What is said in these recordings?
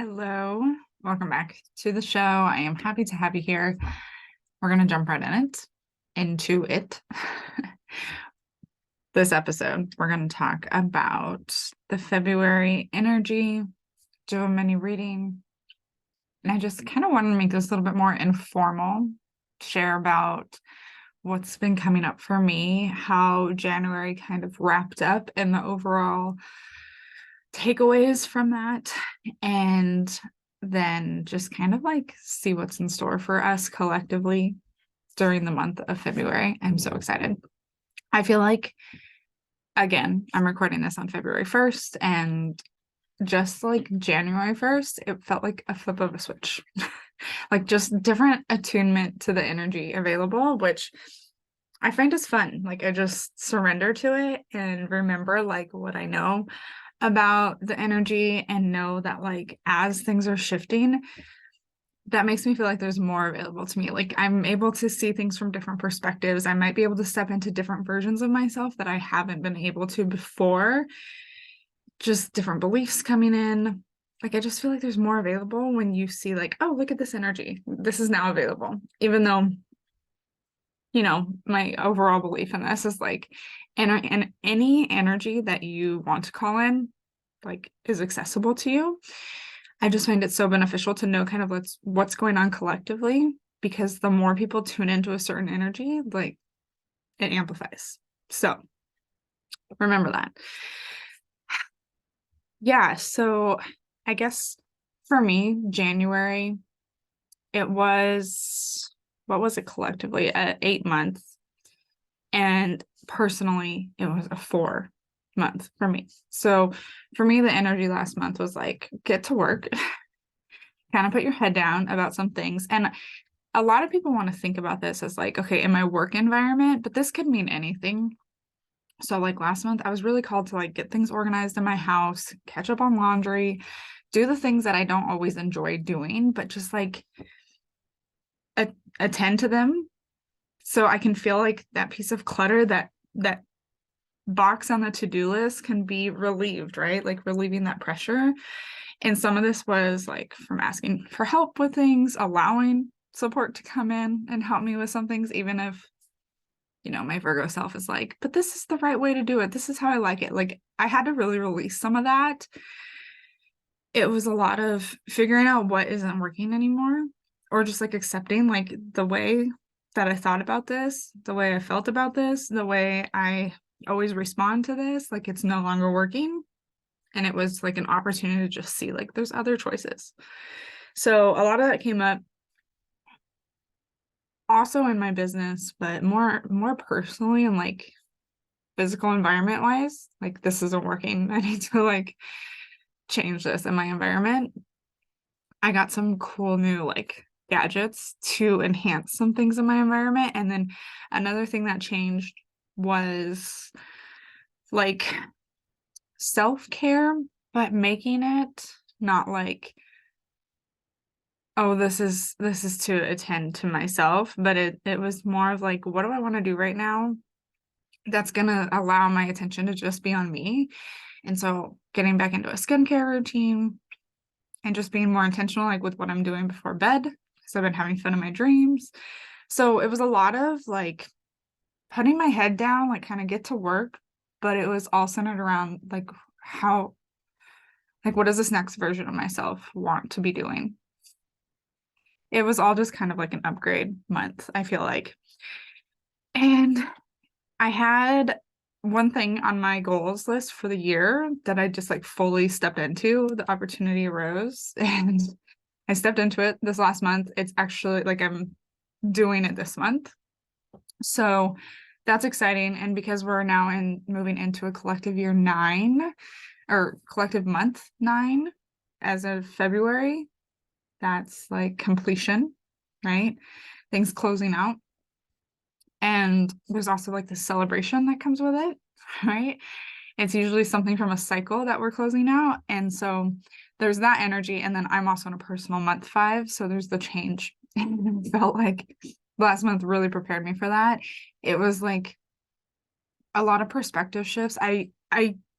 Hello, welcome back to the show. I am happy to have you here. We're going to jump right into it. This episode, we're going to talk about the February energy, do a mini reading. And I just kind of want to make this a little bit more informal, share about what's been coming up for me, how January kind of wrapped up, and the overall takeaways from that, and then just kind of like see what's in store for us collectively during the month of February. I'm so excited. I feel like, again, I'm recording this on February 1st, and just like January 1st, it felt like a flip of a switch. Like just different attunement to the energy available, which I find is fun. Like I just surrender to it and remember like what I know about the energy and know that like as things are shifting, that makes me feel like there's more available to me. Like I'm able to see things from different perspectives. I might be able to step into different versions of myself that I haven't been able to before. Just different beliefs coming in. Like I just feel like there's more available when you see like, oh, look at this energy. This is now available. Even though, my overall belief in this is like, and any energy that you want to call in, like is accessible to you. I just find it so beneficial to know kind of what's going on collectively, because the more people tune into a certain energy, like it amplifies. So remember that. Yeah, so I guess for me, January, it was, what was it collectively? 8 months. And personally, it was a 4 month for me. So for me, the energy last month was like, get to work, kind of put your head down about some things. And a lot of people want to think about this as like, okay, in my work environment, but this could mean anything. So like last month, I was really called to like get things organized in my house, catch up on laundry, do the things that I don't always enjoy doing, but just like attend to them so I can feel like that piece of clutter, that box on the to-do list can be relieved, right? Like relieving that pressure. And some of this was like from asking for help with things, allowing support to come in and help me with some things, even if, my Virgo self is like, but this is the right way to do it. This is how I like it. Like I had to really release some of that. It was a lot of figuring out what isn't working anymore, or just like accepting like the way that I thought about this, the way I felt about this, the way I always respond to this, like it's no longer working. And it was like an opportunity to just see like there's other choices. So a lot of that came up also in my business, but more personally and like physical environment wise, like this isn't working. I need to like change this in my environment. I got some cool new like gadgets to enhance some things in my environment. And then another thing that changed was like self-care, but making it not like, oh, this is to attend to myself, but it was more of like, what do I want to do right now that's gonna allow my attention to just be on me? And so getting back into a skincare routine and just being more intentional like with what I'm doing before bed, because I've been having fun in my dreams. So it was a lot of like putting my head down, like kind of get to work, but it was all centered around like how, like what does this next version of myself want to be doing? It was all just kind of like an upgrade month, I feel like. And I had one thing on my goals list for the year that I just like fully stepped into. The opportunity arose and I stepped into it this last month. It's actually like I'm doing it this month. So that's exciting. And because we're now moving into a collective year 9 or collective month 9 as of February, that's like completion, right? Things closing out. And there's also like the celebration that comes with it, right? It's usually something from a cycle that we're closing out. And so there's that energy. And then I'm also in a personal month 5. So there's the change. And it felt like last month really prepared me for that. It was like a lot of perspective shifts. I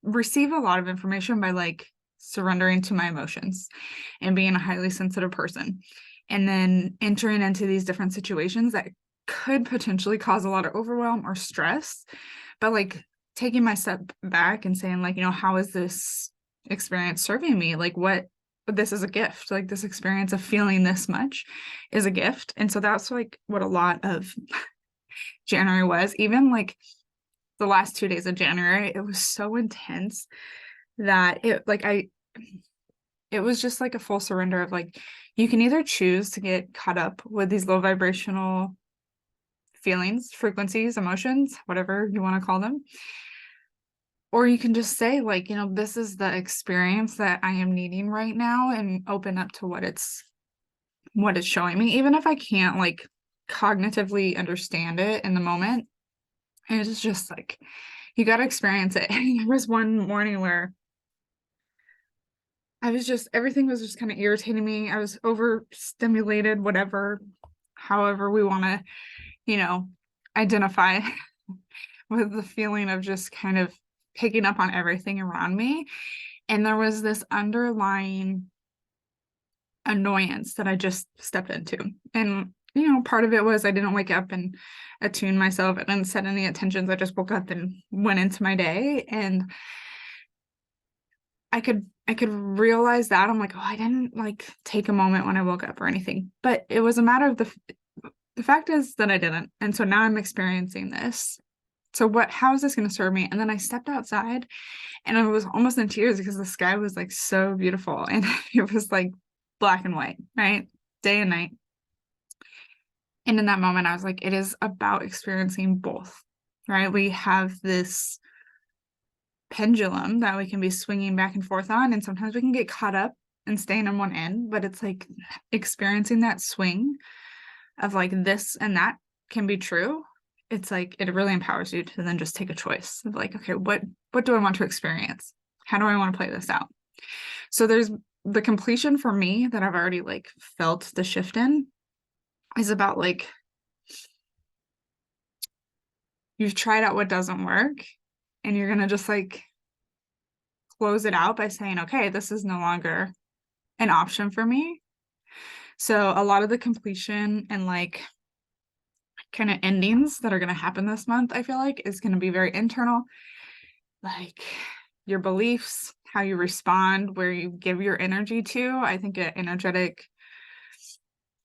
receive a lot of information by like surrendering to my emotions and being a highly sensitive person, and then entering into these different situations that could potentially cause a lot of overwhelm or stress, but like taking my step back and saying, like, how is this experience serving me? Like, what, this is a gift. Like, this experience of feeling this much is a gift. And so that's like what a lot of January was. Even like the last 2 days of January, it was so intense that it was just like a full surrender of like, you can either choose to get caught up with these low vibrational feelings, frequencies, emotions, whatever you want to call them, or you can just say, like, this is the experience that I am needing right now, and open up to what it's showing me, even if I can't like cognitively understand it in the moment. And it's just like, you got to experience it. And there was one morning where everything was just kind of irritating me. I was overstimulated, however we want to, identify with the feeling of just kind of picking up on everything around me. And there was this underlying annoyance that I just stepped into. And, part of it was I didn't wake up and attune myself. I didn't set any intentions. I just woke up and went into my day. And I could realize that. I'm like, oh, I didn't like take a moment when I woke up or anything. But it was a matter of the fact is that I didn't. And so now I'm experiencing this. So how is this going to serve me? And then I stepped outside and I was almost in tears because the sky was like so beautiful, and it was like black and white, right? Day and night. And in that moment, I was like, it is about experiencing both, right? We have this pendulum that we can be swinging back and forth on, and sometimes we can get caught up and staying on one end, but it's like experiencing that swing of like this and that can be true. It's like, it really empowers you to then just take a choice of like, okay, what do I want to experience? How do I want to play this out? So there's the completion for me that I've already like felt the shift in is about like, you've tried out what doesn't work, and you're going to just like close it out by saying, okay, this is no longer an option for me. So a lot of the completion and like kind of endings that are going to happen this month, I feel like, is going to be very internal, like your beliefs, how you respond, where you give your energy to. I think an energetic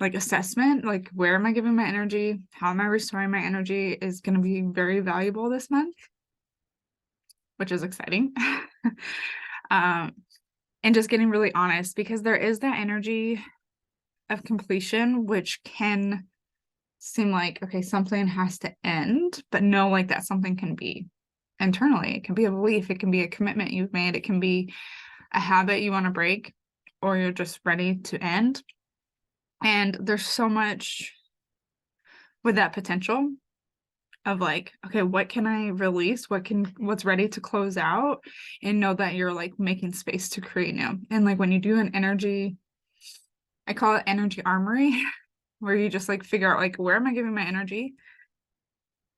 like assessment, like where am I giving my energy, how am I restoring my energy, is going to be very valuable this month, which is exciting. And just getting really honest, because there is that energy of completion, which can seem like, okay, something has to end, but no, like that something can be internally. It can be a belief, it can be a commitment you've made, it can be a habit you want to break, or you're just ready to end. And there's so much with that potential of like, okay, what can I release? What's ready to close out, and know that you're like making space to create new. And like when you do an energy, I call it energy armory, where you just like figure out like, where am I giving my energy?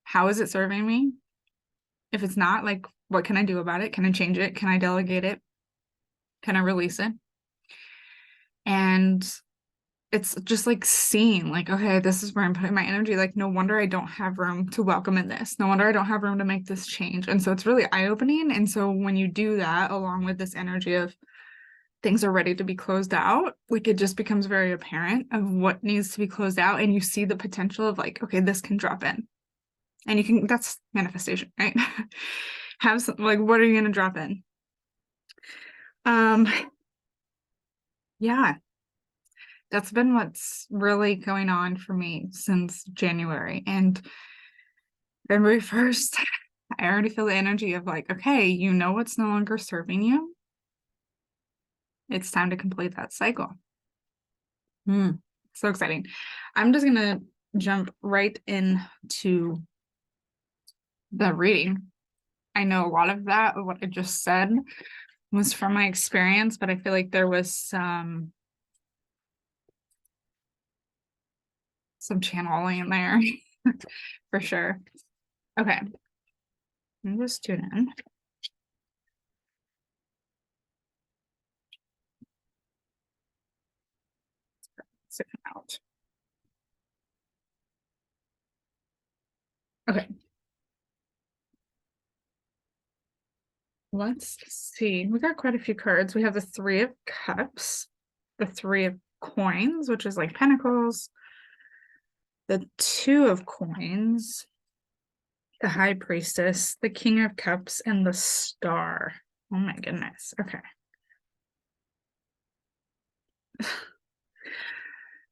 How is it serving me? If it's not, like, what can I do about it? Can I change it? Can I delegate it? Can I release it? And it's just like seeing like, okay, this is where I'm putting my energy. Like, no wonder I don't have room to welcome in this. No wonder I don't have room to make this change. And so it's really eye-opening. And so when you do that, along with this energy of things are ready to be closed out, like it just becomes very apparent of what needs to be closed out. And you see the potential of like, okay, this can drop in. And you can, that's manifestation, right? Have some, like, what are you going to drop in? Yeah, that's been what's really going on for me since January. And February 1st, I already feel the energy of like, okay, what's no longer serving you. It's time to complete that cycle. So exciting. I'm just going to jump right into the reading. I know a lot of that, what I just said, was from my experience, but I feel like there was some channeling in there for sure. Okay. I'm just tune in. to come out. Okay. Let's see. We got quite a few cards. We have the Three of Cups, the Three of Coins, which is like Pentacles, the Two of Coins, the High Priestess, the King of Cups, and the Star. Oh my goodness. Okay.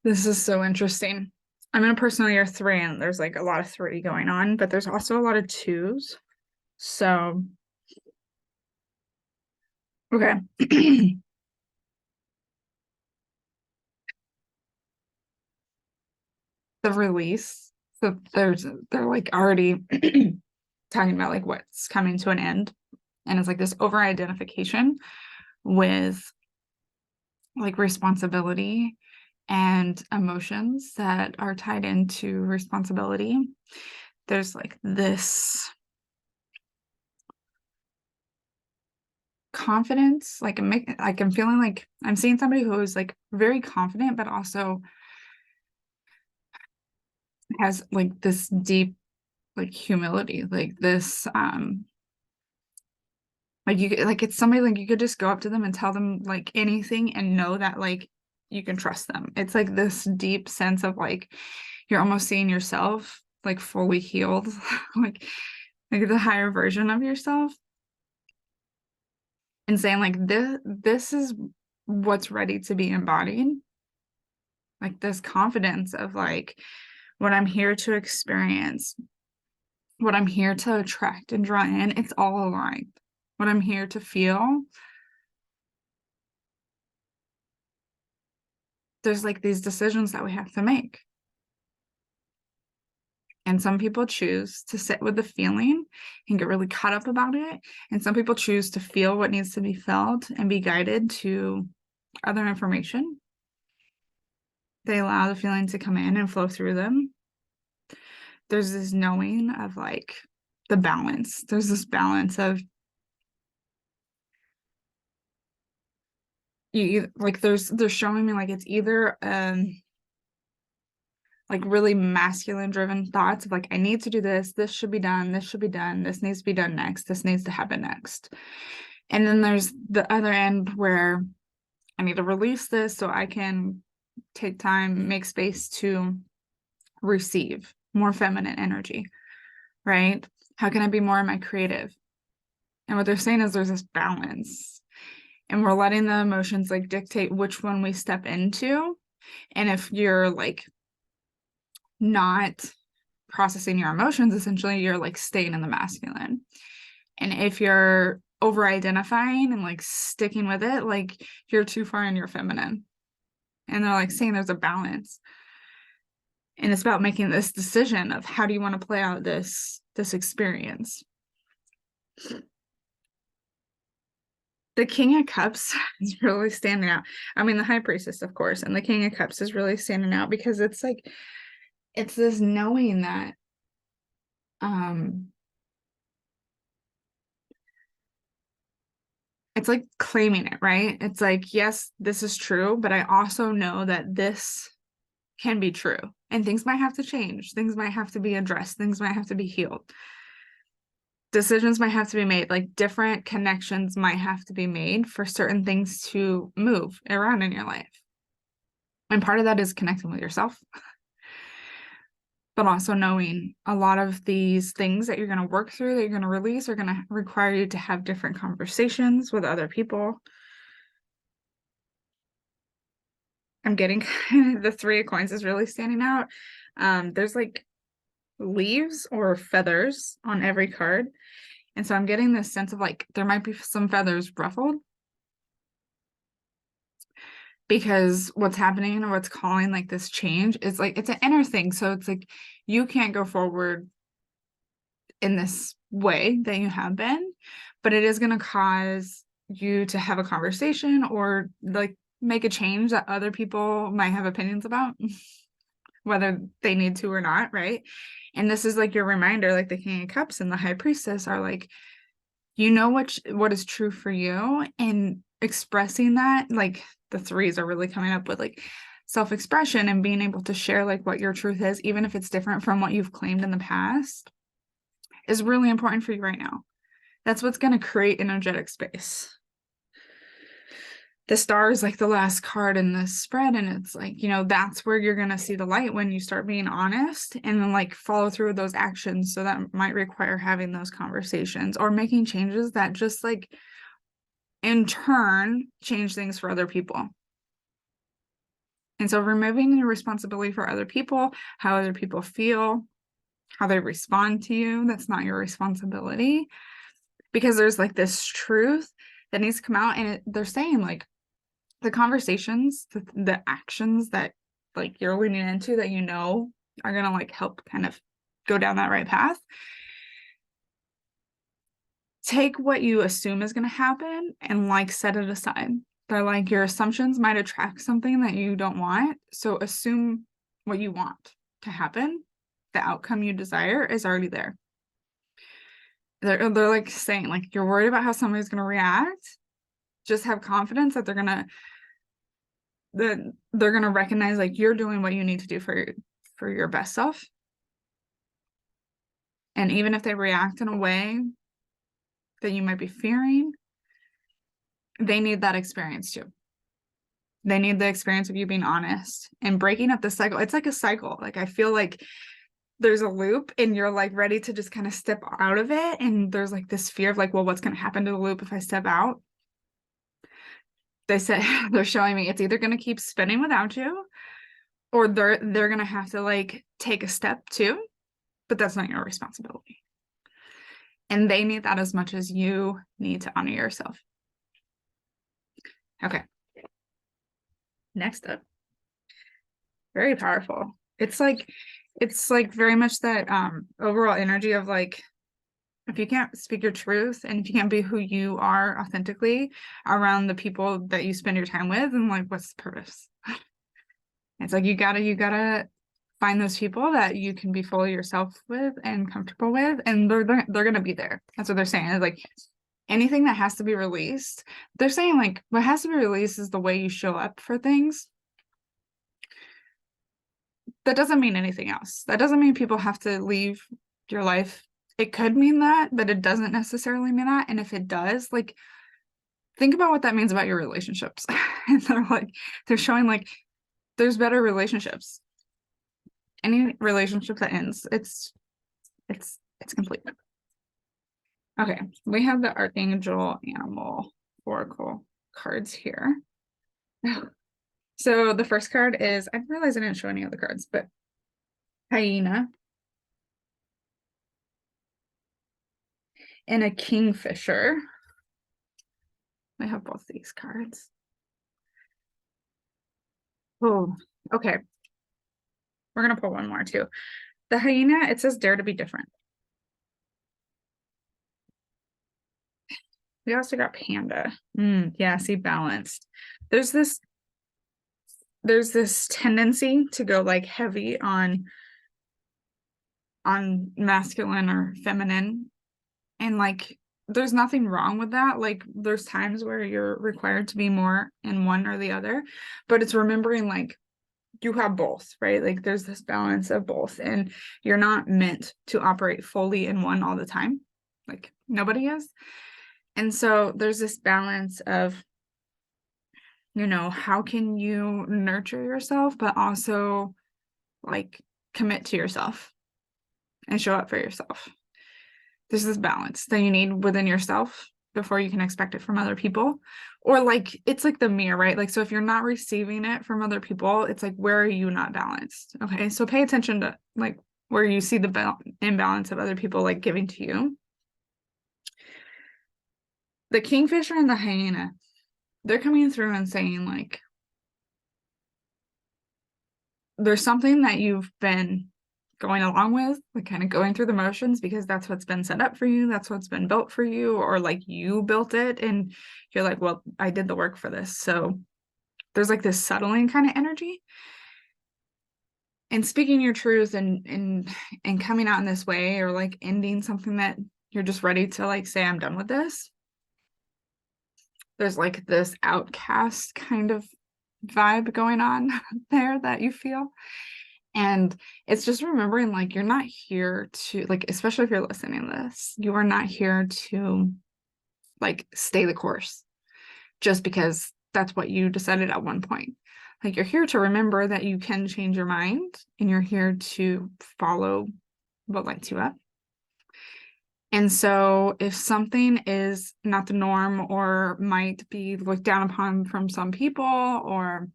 This is so interesting. I'm in a personal year 3, and there's like a lot of 3 going on, but there's also a lot of 2s. So, okay. The release. So they're like already talking about like what's coming to an end. And it's like this over identification with like responsibility and emotions that are tied into responsibility. There's like this confidence, like I'm feeling like I'm seeing somebody who is like very confident, but also has like this deep like humility, like this like you like it's somebody like you could just go up to them and tell them like anything and know that like you can trust them. It's like this deep sense of like you're almost seeing yourself like fully healed, like the higher version of yourself, and saying like this is what's ready to be embodied. Like this confidence of like what I'm here to experience, what I'm here to attract and draw in, it's all aligned. What I'm here to feel, there's like these decisions that we have to make. And some people choose to sit with the feeling and get really caught up about it. And some people choose to feel what needs to be felt and be guided to other information. They allow the feeling to come in and flow through them. There's this knowing of like the balance. There's this balance of you like they're showing me like it's either like really masculine driven thoughts of like I need to do this should be done, this should be done, this needs to be done next, this needs to happen next. And then there's the other end where I need to release this so I can take time, make space to receive more feminine energy, right? How can I be more in my creative? And what they're saying is there's this balance, and we're letting the emotions like dictate which one we step into. And if you're like not processing your emotions, essentially you're like staying in the masculine. And if you're over identifying and like sticking with it, like you're too far in your feminine. And they're like saying there's a balance. And it's about making this decision of how do you want to play out this experience. The King of Cups is really standing out. I mean, the High Priestess, of course, and the King of Cups is really standing out because it's like it's this knowing that it's like claiming it, right? It's like, yes, this is true, but I also know that this can be true. And things might have to change. Things might have to be addressed. Things might have to be healed. Decisions might have to be made. Like different connections might have to be made for certain things to move around in your life. And part of that is connecting with yourself, but also knowing a lot of these things that you're going to work through, that you're going to release, are going to require you to have different conversations with other people. I'm getting the Three of Coins is really standing out. There's like leaves or feathers on every card. And so I'm getting this sense of like there might be some feathers ruffled because what's happening or what's calling like this change is like it's an inner thing. So it's like you can't go forward in this way that you have been, but it is going to cause you to have a conversation or like make a change that other people might have opinions about, whether they need to or not, right? And this is like your reminder, like the King of Cups and the High Priestess are like, you know what is true for you, and expressing that, like the threes are really coming up with like self-expression and being able to share like what your truth is, even if it's different from what you've claimed in the past, is really important for you right now. That's what's going to create energetic space. The star is like the last card in this spread, and it's like, you know, that's where you're going to see the light when you start being honest and then like follow through with those actions. So that might require having those conversations or making changes that just like in turn change things for other people. And so removing your responsibility for other people, how other people feel, how they respond to you, that's not your responsibility, because there's like this truth that needs to come out. And they're saying like the conversations, the actions that like you're leaning into that, you know, are going to like help kind of go down that right path. Take what you assume is going to happen and like set it aside. They're like, your assumptions might attract something that you don't want. So assume what you want to happen. The outcome you desire is already there. They're like saying, like, you're worried about how somebody's going to react. Just have confidence that they're going to recognize like you're doing what you need to do for your best self. And even if they react in a way that you might be fearing, they need that experience too. They need the experience of you being honest and breaking up the cycle. It's like a cycle. Like, I feel like there's a loop and you're like ready to just kind of step out of it. And there's like this fear of like, well, what's going to happen to the loop if I step out? They said, they're showing me it's either going to keep spinning without you, or they're going to have to like take a step too, but that's not your responsibility. And they need that as much as you need to honor yourself. Okay. Next up. Very powerful. It's like very much that overall energy of like, if you can't speak your truth and if you can't be who you are authentically around the people that you spend your time with, and like, what's the purpose? It's like you gotta find those people that you can be fully yourself with and comfortable with, and they're gonna be there. That's what they're saying. It's like anything that has to be released, they're saying like what has to be released is the way you show up for things. That doesn't mean anything else. That doesn't mean people have to leave your life. It could mean that, but it doesn't necessarily mean that. And if it does, like, think about what that means about your relationships. And they're showing like there's better relationships. Any relationship that ends, it's complete. Okay, we have the Archangel Animal Oracle cards here. So the first card is, I realize I didn't show any other cards, but hyena and a kingfisher. I have both these cards. Oh, okay. We're gonna pull one more too. The hyena, it says dare to be different. We also got panda. Yeah, see, balanced. There's this tendency to go like heavy on masculine or feminine, and like there's nothing wrong with that. Like, there's times where you're required to be more in one or the other, but it's remembering like you have both, right? Like, there's this balance of both, and you're not meant to operate fully in one all the time. Like, nobody is. And so there's this balance of, you know, how can you nurture yourself, but also like commit to yourself and show up for yourself. There's this balance that you need within yourself before you can expect it from other people. Or like, it's like the mirror, right? Like, so if you're not receiving it from other people, it's like, where are you not balanced? Okay, so pay attention to like where you see the imbalance of other people like giving to you. The kingfisher and the hyena, they're coming through and saying like, there's something that you've been going along with, like kind of going through the motions because that's what's been set up for you, that's what's been built for you, or like you built it and you're like, well, I did the work for this. So there's like this settling kind of energy, and speaking your truth and coming out in this way, or like ending something that you're just ready to like say, I'm done with this. There's like this outcast kind of vibe going on there that you feel. And it's just remembering like you're not here to like, especially if you're listening to this, you are not here to like stay the course just because that's what you decided at one point. Like you're here to remember that you can change your mind and you're here to follow what lights you up. And so if something is not the norm or might be looked down upon from some people, or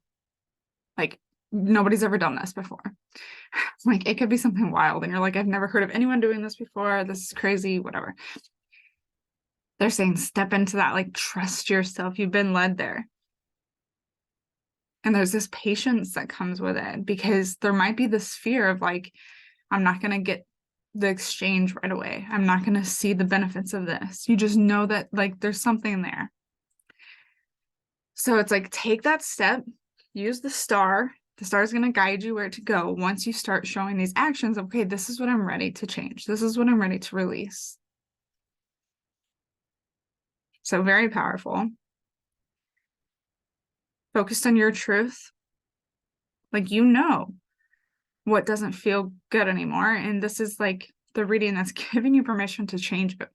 like nobody's ever done this before, like it could be something wild and you're like, I've never heard of anyone doing this before. This is crazy, whatever. They're saying step into that, like trust yourself. You've been led there. And there's this patience that comes with it because there might be this fear of like, I'm not going to get the exchange right away. I'm not going to see the benefits of this. You just know that like there's something there. So it's like, take that step, use the star. The star is going to guide you where to go once you start showing these actions. Okay, this is what I'm ready to change. This is what I'm ready to release. So very powerful. Focused on your truth. Like, you know what doesn't feel good anymore. And this is like the reading that's giving you permission to change it.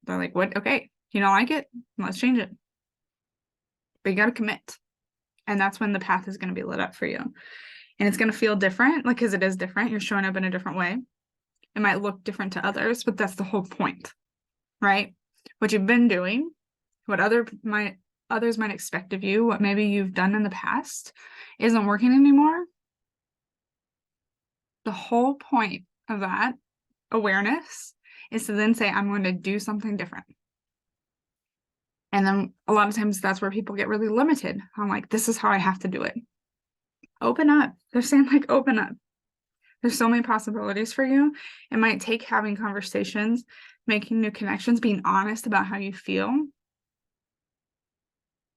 They're like, what? Okay, you don't like it? Let's change it. But you got to commit. And that's when the path is going to be lit up for you. And it's going to feel different, like, because it is different. You're showing up in a different way. It might look different to others, but that's the whole point, right? What you've been doing, what others might expect of you, what maybe you've done in the past isn't working anymore. The whole point of that awareness is to then say, I'm going to do something different. And then a lot of times that's where people get really limited. I'm like, this is how I have to do it. Open up. They're saying like, open up. There's so many possibilities for you. It might take having conversations, making new connections, being honest about how you feel.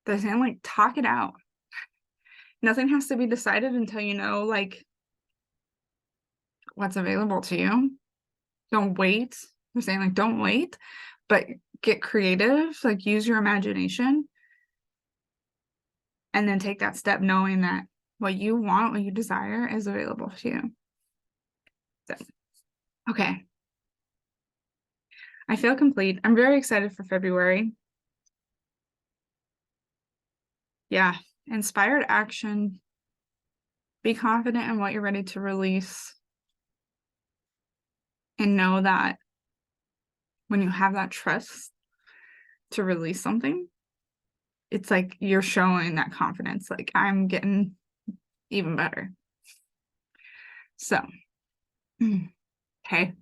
They're saying like, talk it out. Nothing has to be decided until you know like what's available to you. Don't wait. They're saying like, don't wait, but get creative, like use your imagination. And then take that step knowing that what you want, what you desire is available to you. So, okay. I feel complete. I'm very excited for February. Yeah. Inspired action. Be confident in what you're ready to release. And know that when you have that trust to release something, it's like you're showing that confidence. Like, I'm getting even better. So, okay.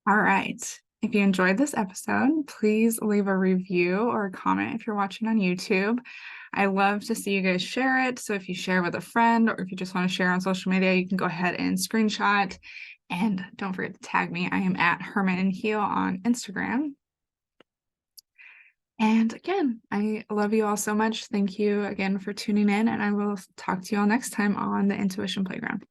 All right. If you enjoyed this episode, please leave a review or a comment if you're watching on YouTube. I love to see you guys share it. So if you share with a friend or if you just want to share on social media, you can go ahead and screenshot. And don't forget to tag me. I am at Herman and Heal on Instagram. And again, I love you all so much. Thank you again for tuning in, and I will talk to you all next time on the Intuition Playground.